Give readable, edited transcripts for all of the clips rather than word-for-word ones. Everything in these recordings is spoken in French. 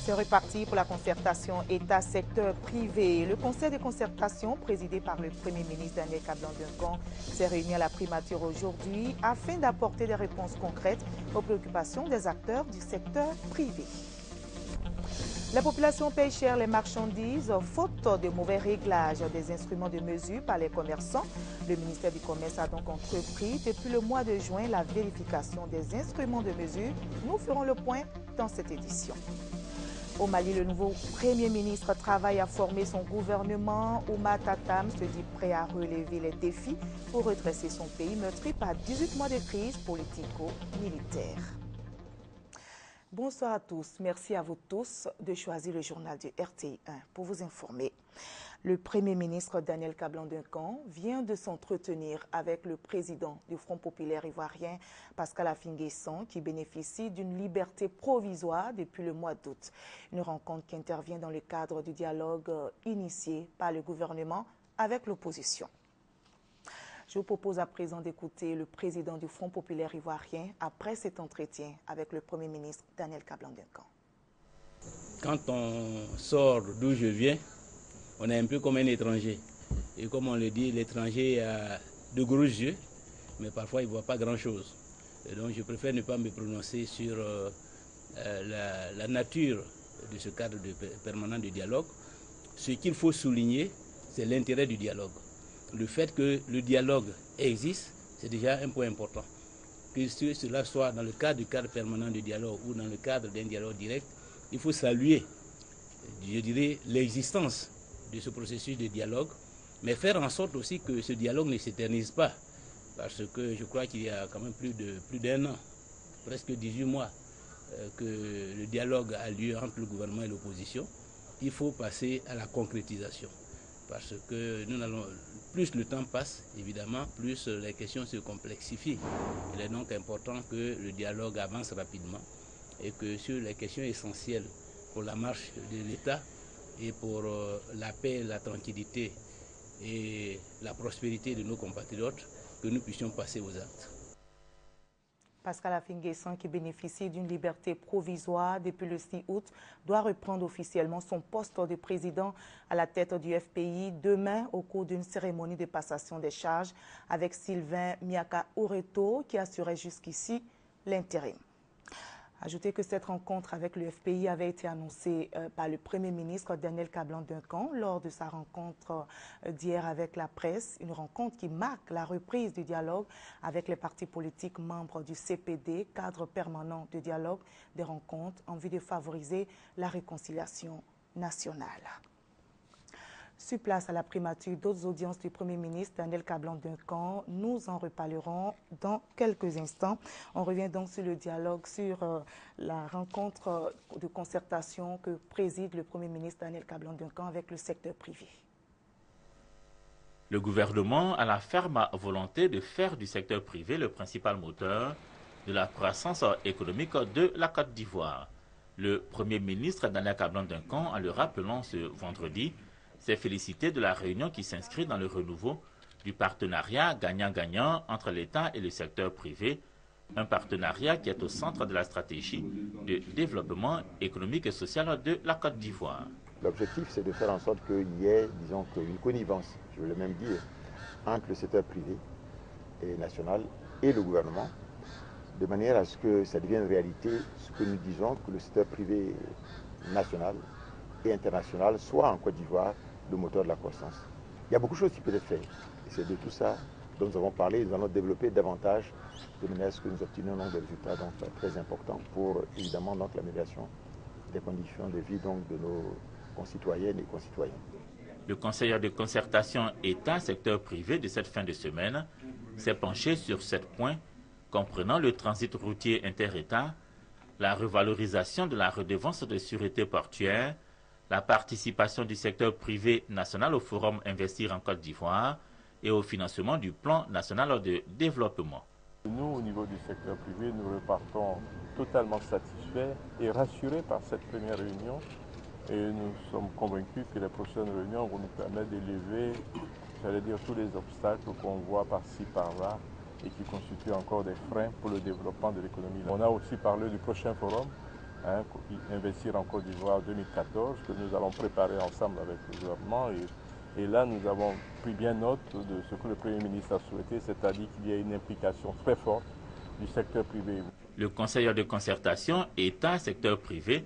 C'est reparti pour la concertation État-secteur privé. Le conseil de concertation, présidé par le Premier ministre Daniel Kablan-Duncan, s'est réuni à la primature aujourd'hui afin d'apporter des réponses concrètes aux préoccupations des acteurs du secteur privé. La population paye cher les marchandises, faute de mauvais réglages des instruments de mesure par les commerçants. Le ministère du Commerce a donc entrepris depuis le mois de juin la vérification des instruments de mesure. Nous ferons le point dans cette édition. Au Mali, le nouveau Premier ministre travaille à former son gouvernement. Oumar Tatam se dit prêt à relever les défis pour redresser son pays meurtri par 18 mois de crise politico-militaire. Bonsoir à tous. Merci à vous tous de choisir le journal du RTI 1 pour vous informer. Le Premier ministre Daniel Kablan-Duncan vient de s'entretenir avec le président du Front populaire ivoirien, Pascal Affi-N'Guessan, qui bénéficie d'une liberté provisoire depuis le mois d'août. Une rencontre qui intervient dans le cadre du dialogue initié par le gouvernement avec l'opposition. Je vous propose à présent d'écouter le président du Front populaire ivoirien après cet entretien avec le Premier ministre Daniel Kablan-Duncan. Quand on sort d'où je viens, on est un peu comme un étranger. Et comme on le dit, l'étranger a de gros yeux, mais parfois il ne voit pas grand-chose. Et donc je préfère ne pas me prononcer sur la nature de ce cadre permanent de dialogue. Ce qu'il faut souligner, c'est l'intérêt du dialogue. Le fait que le dialogue existe, c'est déjà un point important. Que cela soit dans le cadre du cadre permanent de dialogue ou dans le cadre d'un dialogue direct, il faut saluer, je dirais, l'existence de ce processus de dialogue, mais faire en sorte aussi que ce dialogue ne s'éternise pas. Parce que je crois qu'il y a quand même plus d'un an, presque 18 mois, que le dialogue a lieu entre le gouvernement et l'opposition. Il faut passer à la concrétisation. Parce que plus le temps passe, évidemment, plus les questions se complexifient. Il est donc important que le dialogue avance rapidement et que sur les questions essentielles pour la marche de l'État et pour la paix, la tranquillité et la prospérité de nos compatriotes, que nous puissions passer aux actes. Pascal Affi-N'Guessan, qui bénéficie d'une liberté provisoire depuis le 6 août, doit reprendre officiellement son poste de président à la tête du FPI demain au cours d'une cérémonie de passation des charges avec Sylvain Miaka-Oreto, qui assurait jusqu'ici l'intérim. Ajoutez que cette rencontre avec le FPI avait été annoncée par le Premier ministre Daniel Kablan-Duncan lors de sa rencontre d'hier avec la presse, une rencontre qui marque la reprise du dialogue avec les partis politiques membres du CPD, cadre permanent de dialogue des rencontres en vue de favoriser la réconciliation nationale. Sur place à la primature, d'autres audiences du Premier ministre Daniel Kablan-Duncan. Nous en reparlerons dans quelques instants. On revient donc sur le dialogue, sur la rencontre de concertation que préside le Premier ministre Daniel Kablan-Duncan avec le secteur privé. Le gouvernement a la ferme volonté de faire du secteur privé le principal moteur de la croissance économique de la Côte d'Ivoire. Le Premier ministre Daniel Kablan-Duncan, en le rappelant ce vendredi, s'est félicité de la réunion qui s'inscrit dans le renouveau du partenariat gagnant-gagnant entre l'État et le secteur privé, un partenariat qui est au centre de la stratégie de développement économique et social de la Côte d'Ivoire. L'objectif, c'est de faire en sorte qu'il y ait, disons, une connivence, je veux le même dire, entre le secteur privé et national et le gouvernement, de manière à ce que ça devienne réalité, ce que nous disons, que le secteur privé national et international soit en Côte d'Ivoire le moteur de la croissance. Il y a beaucoup de choses qui peuvent être faites. Et c'est de tout ça dont nous avons parlé. Nous allons développer davantage de manière à ce que nous obtenions des résultats donc, très importants pour évidemment l'amélioration des conditions de vie donc, de nos concitoyennes et concitoyens. Le conseiller de concertation État-secteur privé de cette fin de semaine s'est penché sur 7 points comprenant le transit routier inter-État, la revalorisation de la redevance de sûreté portuaire, la participation du secteur privé national au forum Investir en Côte d'Ivoire et au financement du plan national de développement. Nous, au niveau du secteur privé, nous repartons totalement satisfaits et rassurés par cette première réunion. Et nous sommes convaincus que les prochaines réunions vont nous permettre d'élever, j'allais dire, tous les obstacles qu'on voit par-ci, par-là et qui constituent encore des freins pour le développement de l'économie. On a aussi parlé du prochain forum Investir en Côte d'Ivoire 2014, que nous allons préparer ensemble avec le gouvernement. Et là, nous avons pris bien note de ce que le Premier ministre a souhaité, c'est-à-dire qu'il y ait une implication très forte du secteur privé. Le Conseil de concertation État-secteur privé,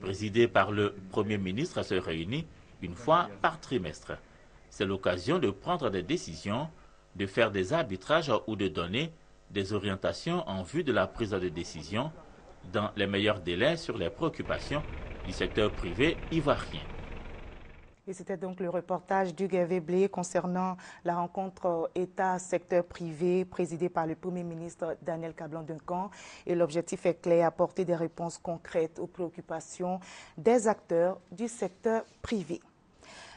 présidé par le Premier ministre, se réunit une fois par trimestre. C'est l'occasion de prendre des décisions, de faire des arbitrages ou de donner des orientations en vue de la prise de décision dans les meilleurs délais sur les préoccupations du secteur privé ivoirien. Et c'était donc le reportage d'Hugues Blé concernant la rencontre État-secteur privé présidée par le Premier ministre Daniel Kablan-Duncan. Et l'objectif est clair, apporter des réponses concrètes aux préoccupations des acteurs du secteur privé.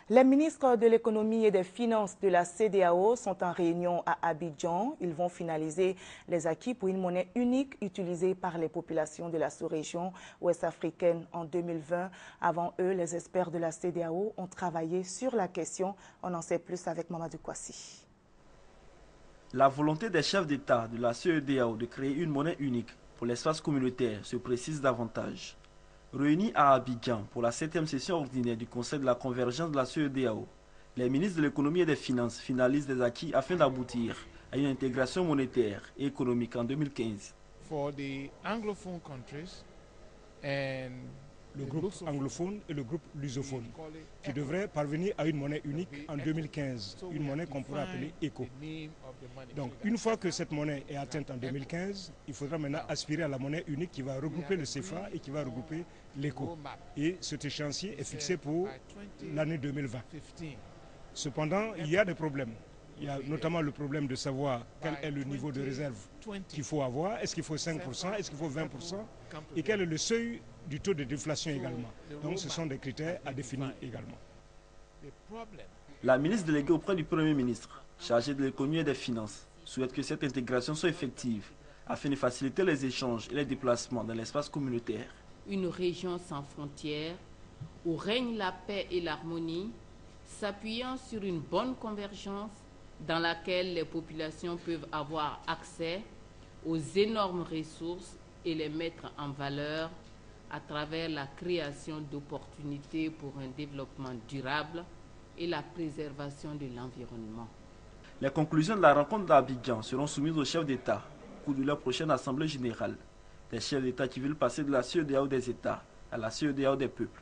Les ministres de l'économie et des finances de la CEDEAO sont en réunion à Abidjan. Ils vont finaliser les acquis pour une monnaie unique utilisée par les populations de la sous-région ouest-africaine en 2020. Avant eux, les experts de la CEDEAO ont travaillé sur la question. On en sait plus avec Mamadou Kwasi. La volonté des chefs d'État de la CEDEAO de créer une monnaie unique pour l'espace communautaire se précise davantage. Réunis à Abidjan pour la 7e session ordinaire du Conseil de la convergence de la CEDEAO, les ministres de l'économie et des finances finalisent des acquis afin d'aboutir à une intégration monétaire et économique en 2015. For the Anglophone countries and le groupe anglophone et le groupe lusophone, qui devrait parvenir à une monnaie unique en 2015, une monnaie qu'on pourrait appeler ECO. Donc, une fois que cette monnaie est atteinte en 2015, il faudra maintenant aspirer à la monnaie unique qui va regrouper le CFA et qui va regrouper l'ECO. Et cet échéancier est fixé pour l'année 2020. Cependant, il y a des problèmes. Il y a notamment le problème de savoir quel est le niveau de réserve qu'il faut avoir. Est-ce qu'il faut 5%, est-ce qu'il faut 20% et quel est le seuil du taux de déflation également. Donc ce sont des critères à définir également. La ministre déléguée auprès du Premier ministre, chargée de l'économie et des finances, souhaite que cette intégration soit effective afin de faciliter les échanges et les déplacements dans l'espace communautaire. Une région sans frontières où règne la paix et l'harmonie, s'appuyant sur une bonne convergence dans laquelle les populations peuvent avoir accès aux énormes ressources et les mettre en valeur à travers la création d'opportunités pour un développement durable et la préservation de l'environnement. Les conclusions de la rencontre d'Abidjan seront soumises aux chefs d'État au cours de leur prochaine Assemblée générale. Des chefs d'État qui veulent passer de la CEDEAO des États à la CEDEAO des peuples.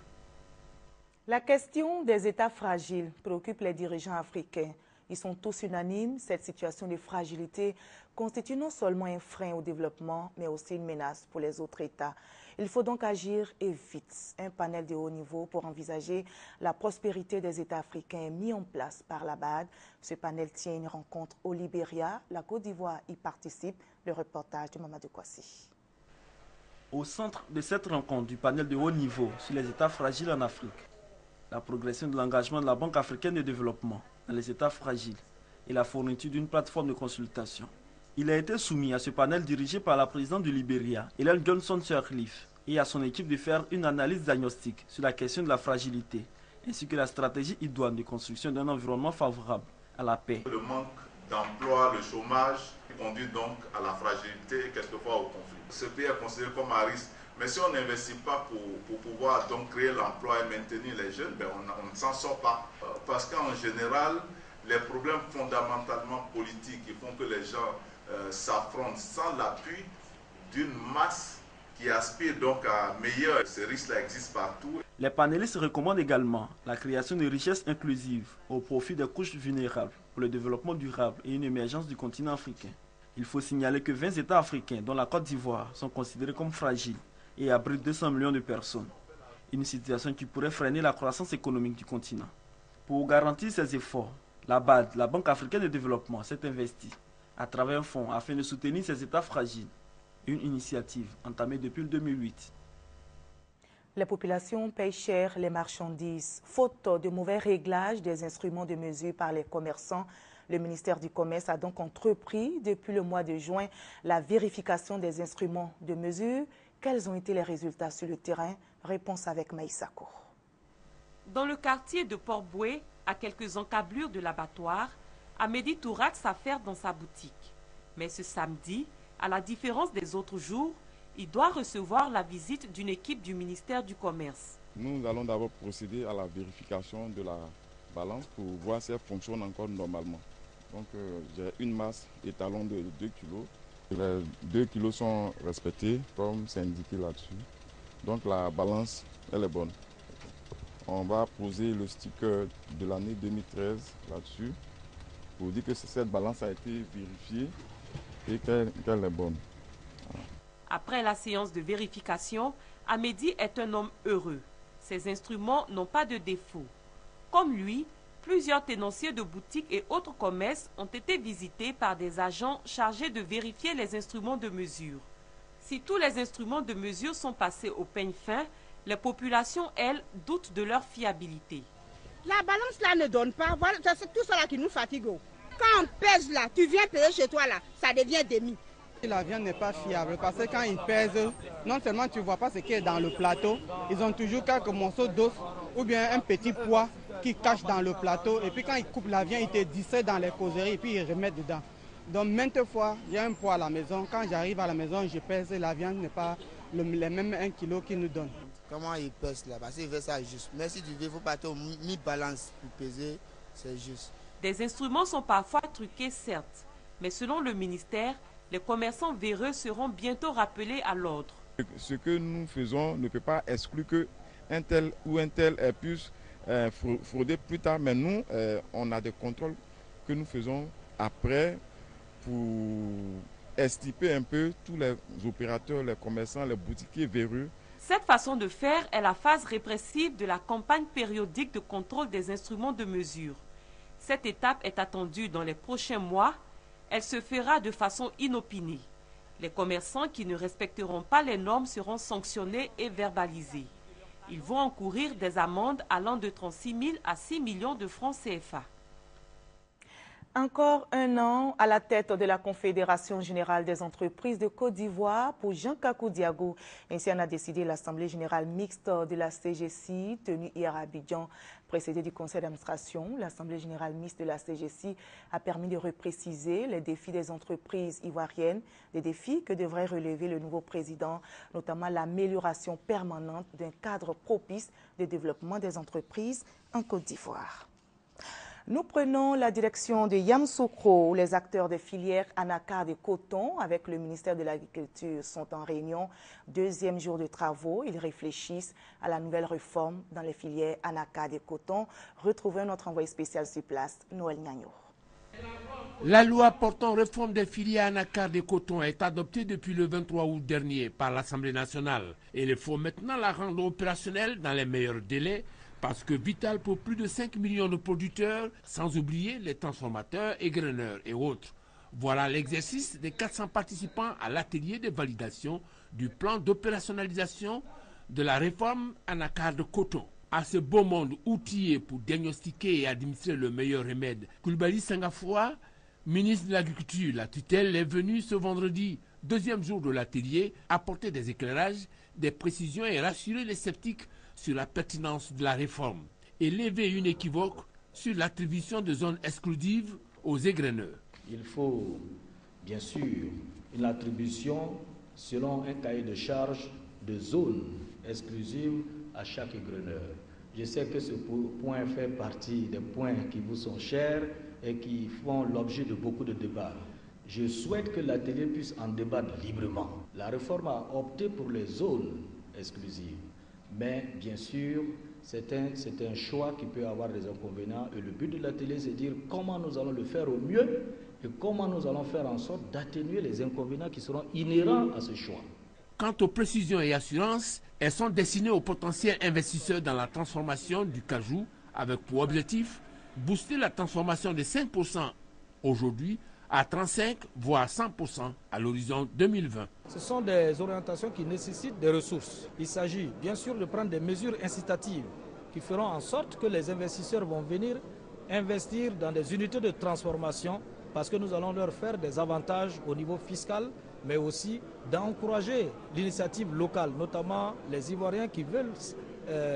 La question des États fragiles préoccupe les dirigeants africains. Ils sont tous unanimes. Cette situation de fragilité constitue non seulement un frein au développement, mais aussi une menace pour les autres États. Il faut donc agir et vite. Un panel de haut niveau pour envisager la prospérité des États africains est mis en place par la BAD. Ce panel tient une rencontre au Libéria. La Côte d'Ivoire y participe. Le reportage de Mamadou Kwasi. Au centre de cette rencontre du panel de haut niveau sur les États fragiles en Afrique, la progression de l'engagement de la Banque africaine de développement dans les États fragiles et la fourniture d'une plateforme de consultation. Il a été soumis à ce panel dirigé par la présidente du Libéria, Ellen Johnson Sirleaf, et à son équipe de faire une analyse diagnostique sur la question de la fragilité, ainsi que la stratégie idoine de construction d'un environnement favorable à la paix. Le manque d'emploi, le chômage conduit donc à la fragilité et quelquefois au conflit. Ce pays est considéré comme à risque, mais si on n'investit pas pour pouvoir donc créer l'emploi et maintenir les jeunes, on ne s'en sort pas. Parce qu'en général, les problèmes fondamentalement politiques qui font que les gens s'affrontent sans l'appui d'une masse qui aspire donc à meilleur. Ces risques-là existent partout. Les panélistes recommandent également la création de richesses inclusives au profit des couches vulnérables pour le développement durable et une émergence du continent africain. Il faut signaler que 20 États africains, dont la Côte d'Ivoire, sont considérés comme fragiles et abritent 200 millions de personnes. Une situation qui pourrait freiner la croissance économique du continent. Pour garantir ces efforts, la BAD, la Banque africaine de développement, s'est investie à travers un fonds afin de soutenir ces États fragiles. Une initiative entamée depuis le 2008. Les populations payent cher les marchandises. Faute de mauvais réglages des instruments de mesure par les commerçants, le ministère du Commerce a donc entrepris depuis le mois de juin la vérification des instruments de mesure. Quels ont été les résultats sur le terrain? Réponse avec Maïssa Kour. Dans le quartier de Port-Boué, à quelques encablures de l'abattoir, Amédi Tourak s'affaire dans sa boutique. Mais ce samedi, à la différence des autres jours, il doit recevoir la visite d'une équipe du ministère du Commerce. Nous allons d'abord procéder à la vérification de la balance pour voir si elle fonctionne encore normalement. Donc j'ai une masse étalon de 2 kg. Les 2 kg sont respectés comme c'est indiqué là-dessus. Donc la balance, elle est bonne. On va poser le sticker de l'année 2013 là-dessus pour dire que cette balance a été vérifiée et qu'elle est bonne. Voilà. Après la séance de vérification, Amédi est un homme heureux. Ses instruments n'ont pas de défaut. Comme lui, plusieurs tenanciers de boutiques et autres commerces ont été visités par des agents chargés de vérifier les instruments de mesure. Si tous les instruments de mesure sont passés au peigne fin, les populations, elles, doutent de leur fiabilité. La balance là ne donne pas, voilà, c'est tout ça là qui nous fatigue. Quand on pèse là, tu viens peser chez toi là, ça devient demi. La viande n'est pas fiable parce que quand ils pèsent, non seulement tu ne vois pas ce qui est dans le plateau, ils ont toujours quelques morceaux d'os ou bien un petit pois qui cache dans le plateau. Et puis quand ils coupent la viande, ils te disent dans les causeries et puis ils remettent dedans. Donc maintes fois, j'ai un poids à la maison. Quand j'arrive à la maison, je pèse et la viande n'est pas les mêmes 1 kg qu'ils nous donnent. Comment ils pèsent là? Parce qu'ils veulent ça juste. Mais si tu veux, il faut pas mi-balance pour peser, c'est juste. Des instruments sont parfois truqués, certes. Mais selon le ministère, les commerçants véreux seront bientôt rappelés à l'ordre. Ce que nous faisons ne peut pas exclure qu'un tel ou un tel puisse frauder plus tard. Mais nous, on a des contrôles que nous faisons après pour extirper un peu tous les opérateurs, les commerçants, les boutiquiers véreux. Cette façon de faire est la phase répressive de la campagne périodique de contrôle des instruments de mesure. Cette étape est attendue dans les prochains mois. Elle se fera de façon inopinée. Les commerçants qui ne respecteront pas les normes seront sanctionnés et verbalisés. Ils vont encourir des amendes allant de 36 000 à 6 millions de francs CFA. Encore un an à la tête de la Confédération générale des entreprises de Côte d'Ivoire pour Jean Kakou Diago. Ainsi en a décidé l'Assemblée générale mixte de la CGC tenue hier à Abidjan. Précédée du conseil d'administration, l'Assemblée générale mixte de la CGC a permis de repréciser les défis des entreprises ivoiriennes, des défis que devrait relever le nouveau président, notamment l'amélioration permanente d'un cadre propice de développement des entreprises en Côte d'Ivoire. Nous prenons la direction de Yamoussoukro, où les acteurs des filières anacarde et coton avec le ministère de l'Agriculture sont en réunion. 2e jour de travaux, ils réfléchissent à la nouvelle réforme dans les filières anacarde et coton. Retrouvez notre envoyé spécial sur place, Noël Ngagno. La loi portant réforme des filières anacarde et coton est adoptée depuis le 23 août dernier par l'Assemblée nationale. Et il faut maintenant la rendre opérationnelle dans les meilleurs délais, parce que vital pour plus de 5 millions de producteurs, sans oublier les transformateurs et graineurs et autres. Voilà l'exercice des 400 participants à l'atelier de validation du plan d'opérationnalisation de la réforme anacarde coton. À ce beau monde outillé pour diagnostiquer et administrer le meilleur remède, Koulibaly Senghafoua, ministre de l'Agriculture, la tutelle, est venu ce vendredi, 2e jour de l'atelier, apporter des éclairages, des précisions et rassurer les sceptiques sur la pertinence de la réforme et lever une équivoque sur l'attribution de zones exclusives aux égreneurs. Il faut bien sûr une attribution selon un cahier de charge de zones exclusives à chaque égreneur. Je sais que ce point fait partie des points qui vous sont chers et qui font l'objet de beaucoup de débats. Je souhaite que l'atelier puisse en débattre librement. La réforme a opté pour les zones exclusives. Mais bien sûr, c'est un choix qui peut avoir des inconvénients. Et le but de l'atelier, c'est de dire comment nous allons le faire au mieux et comment nous allons faire en sorte d'atténuer les inconvénients qui seront inhérents à ce choix. Quant aux précisions et assurances, elles sont destinées aux potentiels investisseurs dans la transformation du cajou, avec pour objectif booster la transformation de 5% aujourd'hui à 35 voire 100% à l'horizon 2020. Ce sont des orientations qui nécessitent des ressources. Il s'agit bien sûr de prendre des mesures incitatives qui feront en sorte que les investisseurs vont venir investir dans des unités de transformation parce que nous allons leur faire des avantages au niveau fiscal, mais aussi d'encourager l'initiative locale, notamment les Ivoiriens qui veulent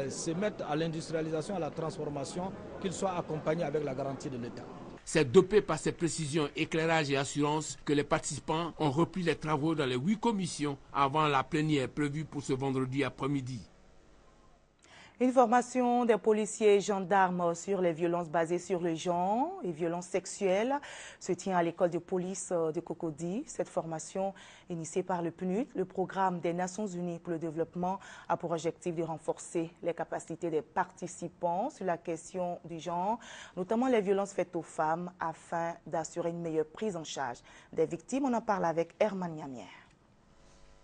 se mettre à l'industrialisation, à la transformation, qu'ils soient accompagnés avec la garantie de l'État. C'est dopé par ses précisions, éclairage et assurance que les participants ont repris les travaux dans les 8 commissions avant la plénière prévue pour ce vendredi après-midi. Une formation des policiers et gendarmes sur les violences basées sur le genre et violences sexuelles se tient à l'école de police de Cocody. Cette formation, initiée par le PNUD, le programme des Nations Unies pour le développement, a pour objectif de renforcer les capacités des participants sur la question du genre, notamment les violences faites aux femmes, afin d'assurer une meilleure prise en charge des victimes. On en parle avec Herman Yamier.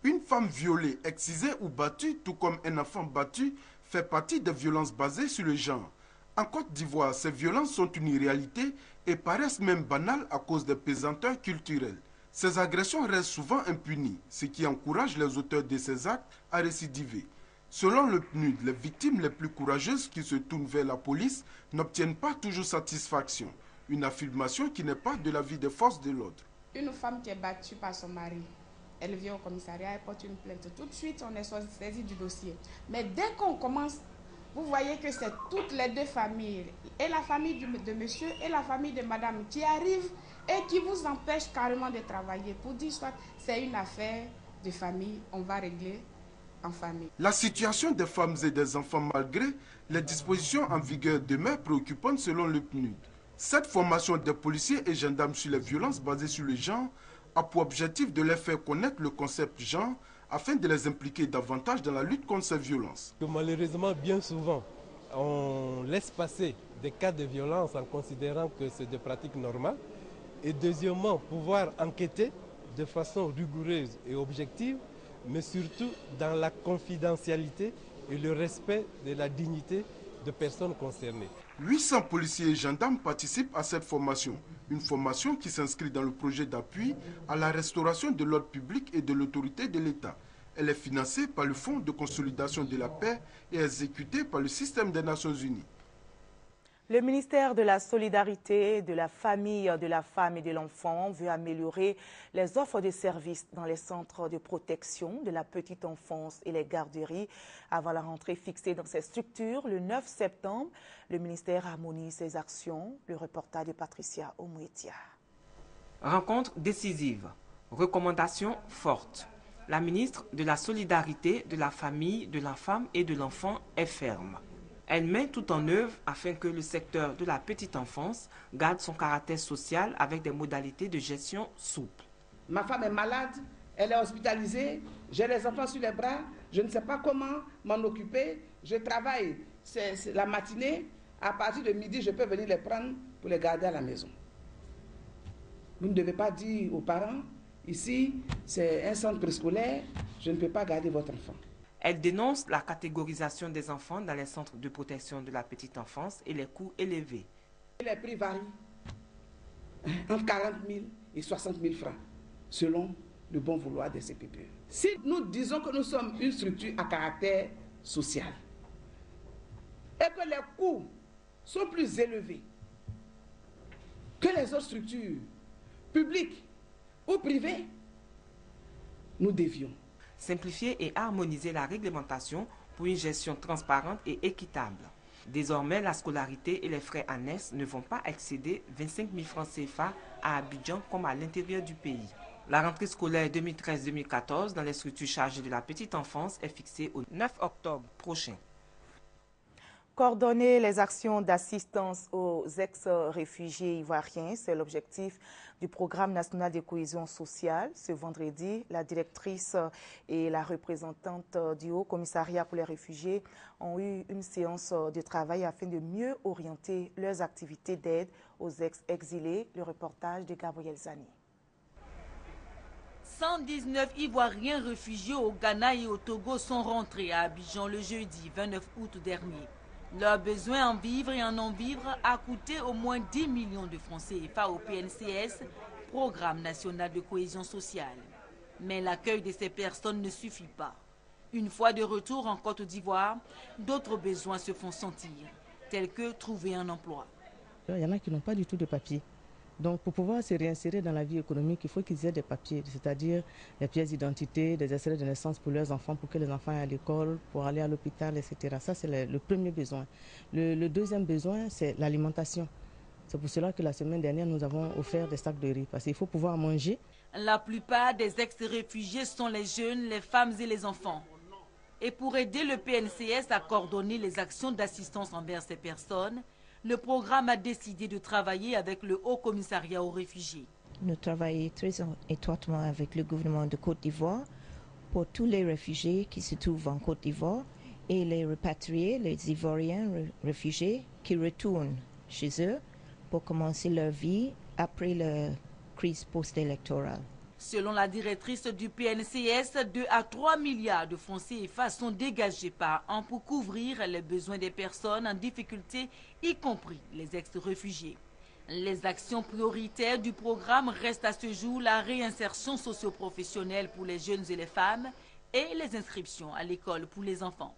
Une femme violée, excisée ou battue, tout comme un enfant battu, fait partie des violences basées sur le genre. En Côte d'Ivoire, ces violences sont une réalité et paraissent même banales à cause des pesanteurs culturelles. Ces agressions restent souvent impunies, ce qui encourage les auteurs de ces actes à récidiver. Selon le PNUD, les victimes les plus courageuses qui se tournent vers la police n'obtiennent pas toujours satisfaction. Une affirmation qui n'est pas de l'avis des forces de l'ordre. Une femme qui est battue par son mari, elle vient au commissariat, elle porte une plainte. Tout de suite, on est saisi du dossier. Mais dès qu'on commence, vous voyez que c'est toutes les deux familles, et la famille de monsieur et la famille de madame, qui arrivent et qui vous empêchent carrément de travailler pour dire soit c'est une affaire de famille, on va régler en famille. La situation des femmes et des enfants, malgré les dispositions en vigueur, demeure préoccupante selon le PNUD. Cette formation des policiers et gendarmes sur les violences basées sur le genre a pour objectif de les faire connaître le concept genre afin de les impliquer davantage dans la lutte contre ces violences. Malheureusement, bien souvent, on laisse passer des cas de violence en considérant que c'est des pratiques normales. Et deuxièmement, pouvoir enquêter de façon rigoureuse et objective, mais surtout dans la confidentialité et le respect de la dignité des personnes concernées. 800 policiers et gendarmes participent à cette formation. Une formation qui s'inscrit dans le projet d'appui à la restauration de l'ordre public et de l'autorité de l'État. Elle est financée par le Fonds de consolidation de la paix et exécutée par le système des Nations Unies. Le ministère de la Solidarité, de la Famille, de la Femme et de l'Enfant veut améliorer les offres de services dans les centres de protection de la petite enfance et les garderies. Avant la rentrée fixée dans ces structures, le 9 septembre, le ministère harmonise ses actions. Le reportage de Patricia Omouetia. Rencontre décisive, recommandations fortes. La ministre de la Solidarité, de la Famille, de la Femme et de l'Enfant est ferme. Elle met tout en œuvre afin que le secteur de la petite enfance garde son caractère social avec des modalités de gestion souples. Ma femme est malade, elle est hospitalisée, j'ai les enfants sur les bras, je ne sais pas comment m'en occuper, je travaille, c'est la matinée, à partir de midi, je peux venir les prendre pour les garder à la maison. Vous ne devez pas dire aux parents, ici, c'est un centre préscolaire, je ne peux pas garder votre enfant. Elle dénonce la catégorisation des enfants dans les centres de protection de la petite enfance et les coûts élevés. Les prix varient entre 40 000 et 60 000 francs, selon le bon vouloir des CPPE. Si nous disons que nous sommes une structure à caractère social et que les coûts sont plus élevés que les autres structures publiques ou privées, nous devions simplifier et harmoniser la réglementation pour une gestion transparente et équitable. Désormais, la scolarité et les frais annexes ne vont pas excéder 25 000 francs CFA à Abidjan comme à l'intérieur du pays. La rentrée scolaire 2013-2014 dans les structures chargées de la petite enfance est fixée au 9 octobre prochain. Coordonner les actions d'assistance aux ex-réfugiés ivoiriens, c'est l'objectif du programme national de cohésion sociale. Ce vendredi, la directrice et la représentante du Haut Commissariat pour les réfugiés ont eu une séance de travail afin de mieux orienter leurs activités d'aide aux ex-exilés. Le reportage de Gabriel Zani. 119 Ivoiriens réfugiés au Ghana et au Togo sont rentrés à Abidjan le jeudi 29 août dernier. Leur besoin en vivre et en non-vivre a coûté au moins 10 millions de francs CFA au PNCS, Programme national de cohésion sociale. Mais l'accueil de ces personnes ne suffit pas. Une fois de retour en Côte d'Ivoire, d'autres besoins se font sentir, tels que trouver un emploi. Il y en a qui n'ont pas du tout de papier. Donc pour pouvoir se réinsérer dans la vie économique, il faut qu'ils aient des papiers, c'est-à-dire des pièces d'identité, des extraits de naissance pour leurs enfants, pour que les enfants aillent à l'école, pour aller à l'hôpital, etc. Ça, c'est le premier besoin. Le deuxième besoin, c'est l'alimentation. C'est pour cela que la semaine dernière, nous avons offert des sacs de riz, parce qu'il faut pouvoir manger. La plupart des ex-réfugiés sont les jeunes, les femmes et les enfants. Et pour aider le PNCS à coordonner les actions d'assistance envers ces personnes, le programme a décidé de travailler avec le Haut Commissariat aux réfugiés. Nous travaillons très étroitement avec le gouvernement de Côte d'Ivoire pour tous les réfugiés qui se trouvent en Côte d'Ivoire et les rapatriés, les Ivoiriens réfugiés qui retournent chez eux pour commencer leur vie après la crise post-électorale. Selon la directrice du PNCS, 2 à 3 milliards de francs CFA sont dégagés par an pour couvrir les besoins des personnes en difficulté, y compris les ex-réfugiés. Les actions prioritaires du programme restent à ce jour la réinsertion socio-professionnelle pour les jeunes et les femmes et les inscriptions à l'école pour les enfants.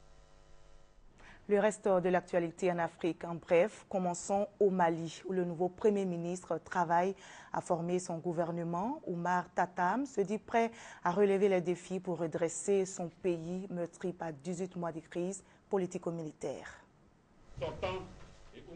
Le reste de l'actualité en Afrique, en bref, commençons au Mali, où le nouveau Premier ministre travaille à former son gouvernement. Oumar Tatam se dit prêt à relever les défis pour redresser son pays meurtri par 18 mois de crise politico-militaire.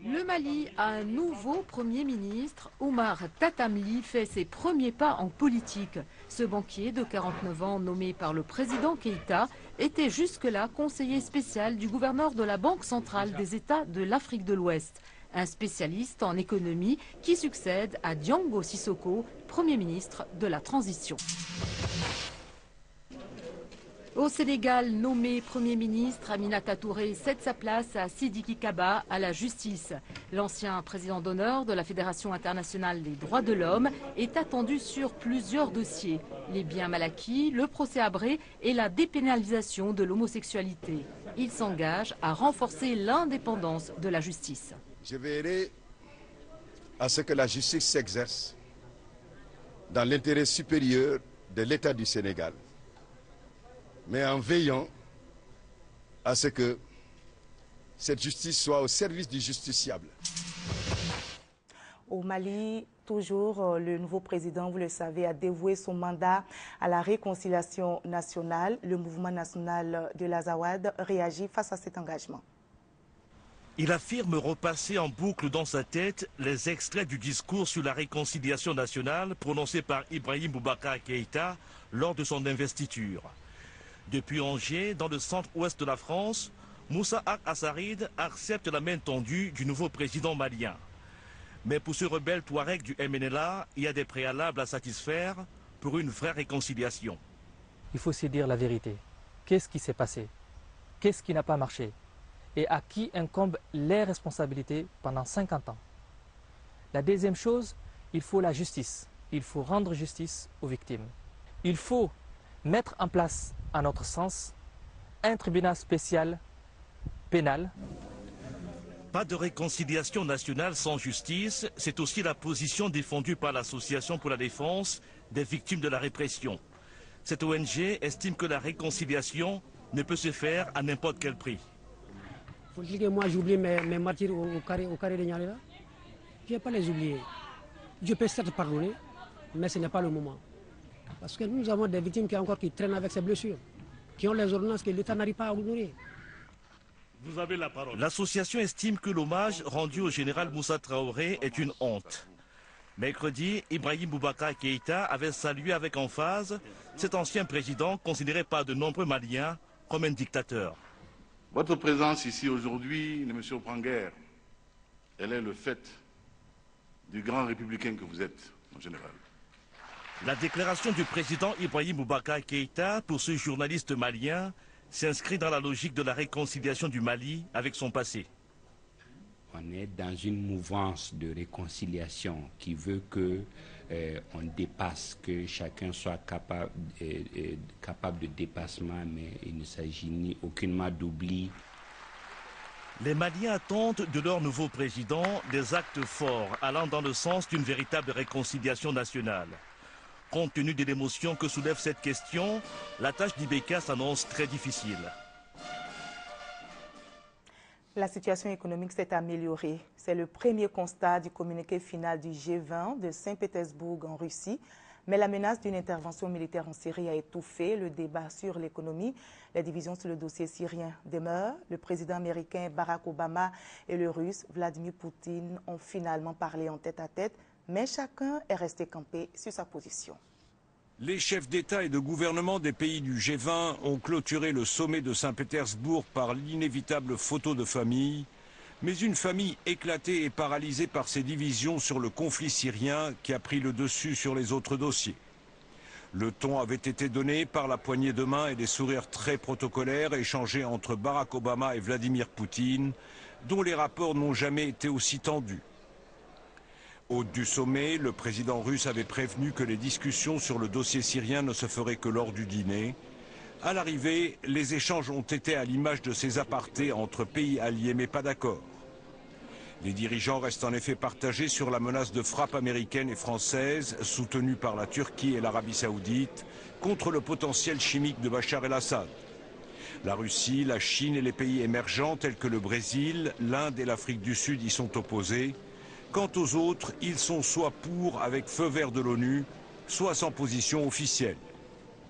Le Mali a un nouveau Premier ministre. Oumar Tatamli fait ses premiers pas en politique. Ce banquier de 49 ans, nommé par le président Keïta, était jusque-là conseiller spécial du gouverneur de la Banque centrale des États de l'Afrique de l'Ouest. Un spécialiste en économie qui succède à Diongo Sissoko, Premier ministre de la transition. Au Sénégal, nommé Premier ministre, Aminata Touré cède sa place à Sidiki Kaba à la justice. L'ancien président d'honneur de la Fédération internationale des droits de l'homme est attendu sur plusieurs dossiers. Les biens mal acquis, le procès Habré et la dépénalisation de l'homosexualité. Il s'engage à renforcer l'indépendance de la justice. Je veillerai à ce que la justice s'exerce dans l'intérêt supérieur de l'État du Sénégal, mais en veillant à ce que cette justice soit au service du justiciable. Au Mali, toujours, le nouveau président, vous le savez, a dévoué son mandat à la réconciliation nationale. Le mouvement national de l'Azawad réagit face à cet engagement. Il affirme repasser en boucle dans sa tête les extraits du discours sur la réconciliation nationale prononcé par Ibrahim Boubacar Keïta lors de son investiture. Depuis Angers, dans le centre-ouest de la France, Moussa Ak Assarid accepte la main tendue du nouveau président malien. Mais pour ce rebelle touareg du MNLA, il y a des préalables à satisfaire pour une vraie réconciliation. Il faut se dire la vérité. Qu'est-ce qui s'est passé? Qu'est-ce qui n'a pas marché? Et à qui incombent les responsabilités pendant 50 ans? La deuxième chose, il faut la justice. Il faut rendre justice aux victimes. Il faut mettre en place, à notre sens, un tribunal spécial pénal. Pas de réconciliation nationale sans justice, c'est aussi la position défendue par l'Association pour la défense des victimes de la répression. Cette ONG estime que la réconciliation ne peut se faire à n'importe quel prix. Faut-il que moi j'oublie mes martyrs au carré de Nialela? Je ne vais pas les oublier. Je peux certes pardonner, mais ce n'est pas le moment. Parce que nous avons des victimes qui traînent avec ces blessures, qui ont les ordonnances que l'État n'arrive pas à honorer. Vous avez la parole. L'association estime que l'hommage rendu au général Moussa Traoré est une honte. Mercredi, Ibrahim Boubacar Keïta avait salué avec emphase cet ancien président considéré par de nombreux Maliens comme un dictateur. Votre présence ici aujourd'hui ne me surprend guère. Elle est le fait du grand républicain que vous êtes, en général. La déclaration du président Ibrahim Boubacar Keïta pour ce journaliste malien s'inscrit dans la logique de la réconciliation du Mali avec son passé. On est dans une mouvance de réconciliation qui veut que on dépasse, que chacun soit capable de dépassement, mais il ne s'agit ni aucunement d'oubli. Les Maliens attendent de leur nouveau président des actes forts allant dans le sens d'une véritable réconciliation nationale. Compte tenu de l'émotion que soulève cette question, la tâche d'Ibeka s'annonce très difficile. La situation économique s'est améliorée. C'est le premier constat du communiqué final du G20 de Saint-Pétersbourg en Russie. Mais la menace d'une intervention militaire en Syrie a étouffé le débat sur l'économie. La division sur le dossier syrien demeure. Le président américain Barack Obama et le russe Vladimir Poutine ont finalement parlé en tête-à-tête, mais chacun est resté campé sur sa position. Les chefs d'État et de gouvernement des pays du G20 ont clôturé le sommet de Saint-Pétersbourg par l'inévitable photo de famille, mais une famille éclatée et paralysée par ses divisions sur le conflit syrien qui a pris le dessus sur les autres dossiers. Le ton avait été donné par la poignée de main et des sourires très protocolaires échangés entre Barack Obama et Vladimir Poutine, dont les rapports n'ont jamais été aussi tendus. Hôte du sommet, le président russe avait prévenu que les discussions sur le dossier syrien ne se feraient que lors du dîner. À l'arrivée, les échanges ont été à l'image de ces apartés entre pays alliés mais pas d'accord. Les dirigeants restent en effet partagés sur la menace de frappe américaine et française, soutenue par la Turquie et l'Arabie saoudite, contre le potentiel chimique de Bachar el-Assad. La Russie, la Chine et les pays émergents tels que le Brésil, l'Inde et l'Afrique du Sud y sont opposés. Quant aux autres, ils sont soit pour avec feu vert de l'ONU, soit sans position officielle.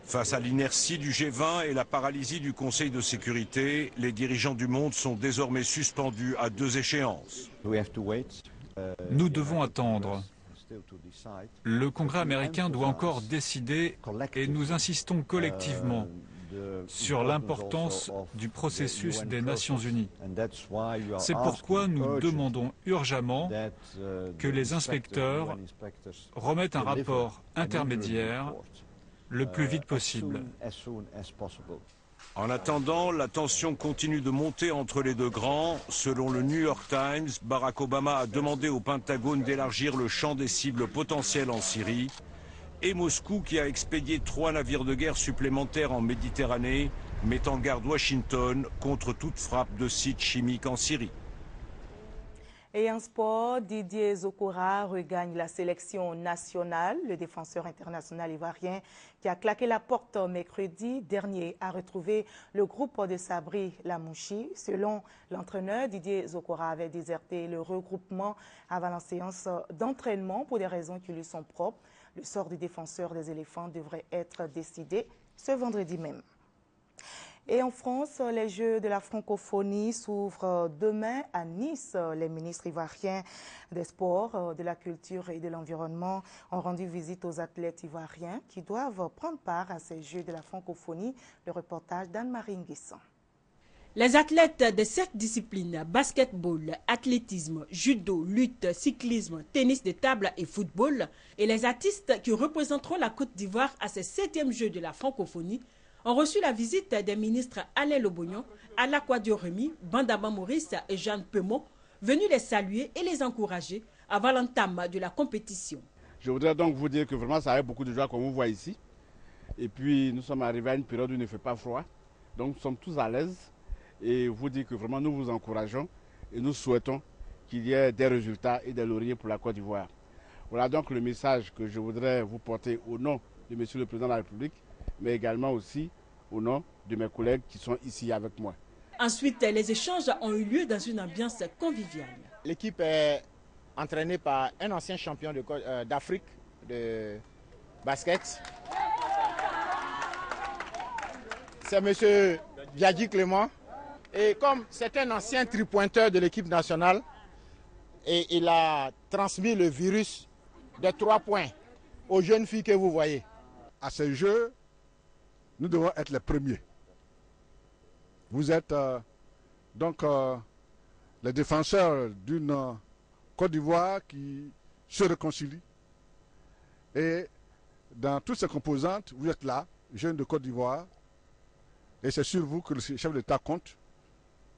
Face à l'inertie du G20 et la paralysie du Conseil de sécurité, les dirigeants du monde sont désormais suspendus à 2 échéances. Nous devons attendre. Le Congrès américain doit encore décider et nous insistons collectivement sur l'importance du processus des Nations Unies. C'est pourquoi nous demandons urgemment que les inspecteurs remettent un rapport intermédiaire le plus vite possible. En attendant, la tension continue de monter entre les deux grands. Selon le New York Times, Barack Obama a demandé au Pentagone d'élargir le champ des cibles potentielles en Syrie. Et Moscou qui a expédié 3 navires de guerre supplémentaires en Méditerranée, met en garde Washington contre toute frappe de sites chimiques en Syrie. Et en sport, Didier Zokora regagne la sélection nationale. Le défenseur international ivoirien qui a claqué la porte mercredi dernier a retrouvé le groupe de Sabri Lamouchi. Selon l'entraîneur, Didier Zokora avait déserté le regroupement avant la séance d'entraînement pour des raisons qui lui sont propres. Le sort du défenseur des éléphants devrait être décidé ce vendredi même. Et en France, les Jeux de la francophonie s'ouvrent demain à Nice. Les ministres ivoiriens des Sports, de la Culture et de l'Environnement ont rendu visite aux athlètes ivoiriens qui doivent prendre part à ces Jeux de la francophonie. Le reportage d'Anne-Marie Nguissan. Les athlètes de 7 disciplines, basketball, athlétisme, judo, lutte, cyclisme, tennis de table et football, et les artistes qui représenteront la Côte d'Ivoire à ces 7e Jeux de la francophonie, ont reçu la visite des ministres Alain Lobognon, Alakwadio Remy, Bandama Maurice et Jeanne Pemot, venus les saluer et les encourager avant l'entame de la compétition. Je voudrais donc vous dire que vraiment ça a beaucoup de joie comme vous voyez ici. Et puis nous sommes arrivés à une période où il ne fait pas froid, donc nous sommes tous à l'aise. Et vous dire que vraiment nous vous encourageons et nous souhaitons qu'il y ait des résultats et des lauriers pour la Côte d'Ivoire. Voilà donc le message que je voudrais vous porter au nom de Monsieur le Président de la République, mais également aussi au nom de mes collègues qui sont ici avec moi. Ensuite, les échanges ont eu lieu dans une ambiance conviviale. L'équipe est entraînée par un ancien champion d'Afrique de basket. C'est M. Diadji Clément. Et comme c'est un ancien tripointeur de l'équipe nationale, et il a transmis le virus des 3 points aux jeunes filles que vous voyez. À ces Jeux, nous devons être les premiers. Vous êtes donc les défenseurs d'une Côte d'Ivoire qui se réconcilie. Et dans toutes ces composantes, vous êtes là, jeunes de Côte d'Ivoire, et c'est sur vous que le chef d'État compte.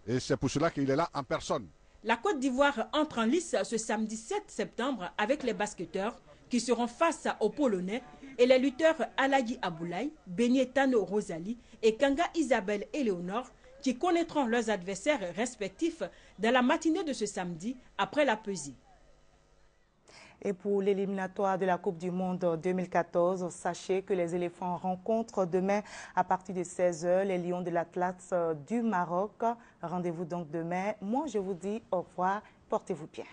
Et c'est pour cela qu'il est là en personne. La Côte d'Ivoire entre en lice ce samedi 7 septembre avec les basketteurs qui seront face aux Polonais et les lutteurs Alayi Aboulaye, Benietano Rosalie et Kanga Isabelle Éléonore qui connaîtront leurs adversaires respectifs dans la matinée de ce samedi après la pesée. Et pour l'éliminatoire de la Coupe du Monde 2014, sachez que les éléphants rencontrent demain à partir de 16h les Lions de l'Atlas du Maroc. Rendez-vous donc demain. Moi, je vous dis au revoir. Portez-vous bien.